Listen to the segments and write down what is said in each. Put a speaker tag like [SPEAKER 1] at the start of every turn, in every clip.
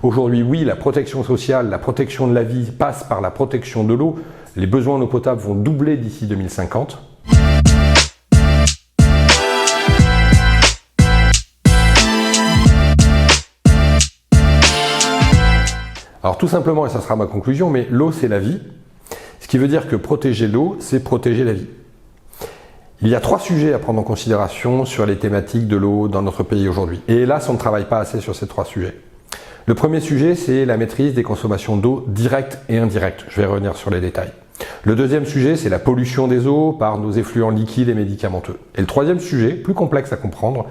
[SPEAKER 1] Aujourd'hui, oui, la protection sociale, la protection de la vie passe par la protection de l'eau. Les besoins en eau potable vont doubler d'ici 2050. Alors tout simplement, et ça sera ma conclusion, mais l'eau c'est la vie. Ce qui veut dire que protéger l'eau, c'est protéger la vie. Il y a 3 sujets à prendre en considération sur les thématiques de l'eau dans notre pays aujourd'hui. Et hélas, on ne travaille pas assez sur ces 3 sujets. Le premier sujet, c'est la maîtrise des consommations d'eau directes et indirectes. Je vais revenir sur les détails. Le deuxième sujet, c'est la pollution des eaux par nos effluents liquides et médicamenteux. Et le troisième sujet, plus complexe à comprendre,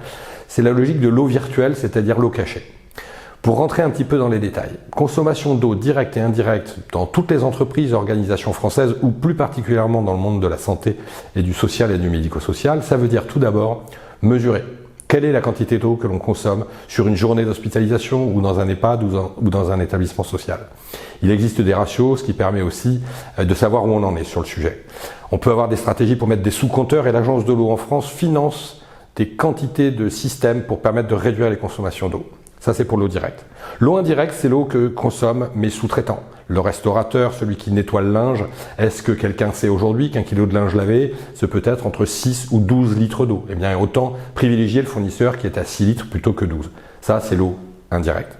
[SPEAKER 1] c'est la logique de l'eau virtuelle, c'est-à-dire l'eau cachée. Pour rentrer un petit peu dans les détails, consommation d'eau directe et indirecte dans toutes les entreprises et organisations françaises, ou plus particulièrement dans le monde de la santé et du social et du médico-social, ça veut dire tout d'abord mesurer. Quelle est la quantité d'eau que l'on consomme sur une journée d'hospitalisation ou dans un EHPAD ou dans un établissement social? Il existe des ratios, ce qui permet aussi de savoir où on en est sur le sujet. On peut avoir des stratégies pour mettre des sous-compteurs et l'Agence de l'eau en France finance des quantités de systèmes pour permettre de réduire les consommations d'eau. Ça, c'est pour l'eau directe. L'eau indirecte, c'est l'eau que consomment mes sous-traitants. Le restaurateur, celui qui nettoie le linge. Est-ce que quelqu'un sait aujourd'hui qu'un kilo de linge lavé, c'est peut-être entre 6 ou 12 litres d'eau? Eh bien, autant privilégier le fournisseur qui est à 6 litres plutôt que 12. Ça, c'est l'eau indirecte.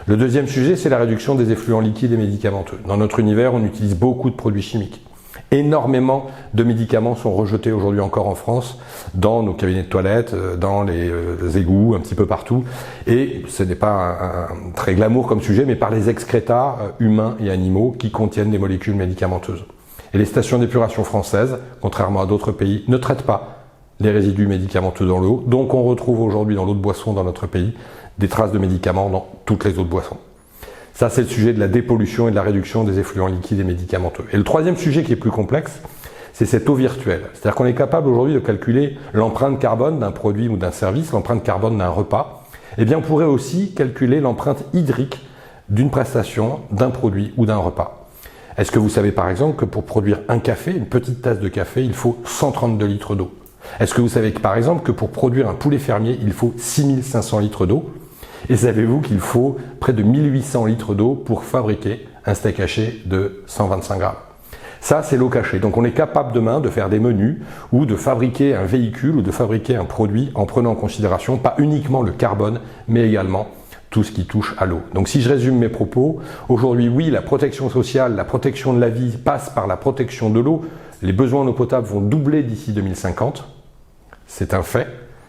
[SPEAKER 1] Le deuxième sujet, c'est la réduction des effluents liquides et médicamenteux. Dans notre univers, on utilise beaucoup de produits chimiques. Énormément de médicaments sont rejetés aujourd'hui encore en France, dans nos cabinets de toilettes, dans les égouts, un petit peu partout. Et ce n'est pas un très glamour comme sujet, mais par les excrétas humains et animaux qui contiennent des molécules médicamenteuses. Et les stations d'épuration françaises, contrairement à d'autres pays, ne traitent pas les résidus médicamenteux dans l'eau. Donc on retrouve aujourd'hui dans l'eau de boisson dans notre pays des traces de médicaments dans toutes les eaux de boisson. Ça, c'est le sujet de la dépollution et de la réduction des effluents liquides et médicamenteux. Et le troisième sujet qui est plus complexe, c'est cette eau virtuelle. C'est-à-dire qu'on est capable aujourd'hui de calculer l'empreinte carbone d'un produit ou d'un service, l'empreinte carbone d'un repas. Eh bien, on pourrait aussi calculer l'empreinte hydrique d'une prestation, d'un produit ou d'un repas. Est-ce que vous savez par exemple que pour produire un café, une petite tasse de café, il faut 132 litres d'eau? Est-ce que vous savez par exemple que pour produire un poulet fermier, il faut 6500 litres d'eau? Et savez-vous qu'il faut près de 1800 litres d'eau pour fabriquer un steak haché de 125 grammes? Ça, c'est l'eau cachée. Donc on est capable demain de faire des menus ou de fabriquer un véhicule ou de fabriquer un produit en prenant en considération pas uniquement le carbone, mais également tout ce qui touche à l'eau. Donc si je résume mes propos, aujourd'hui, oui, la protection sociale, la protection de la vie passe par la protection de l'eau. Les besoins en eau potable vont doubler d'ici 2050. C'est un fait.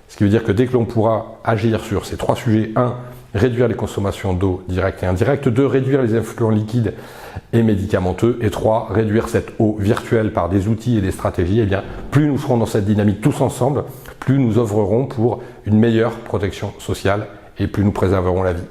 [SPEAKER 1] Ce qui veut dire que dès que l'on pourra agir sur ces 3 sujets, 1, réduire les consommations d'eau directe et indirecte, 2, réduire les effluents liquides et médicamenteux, et 3, réduire cette eau virtuelle par des outils et des stratégies, eh bien, plus nous serons dans cette dynamique tous ensemble, plus nous œuvrerons pour une meilleure protection sociale et plus nous préserverons la vie.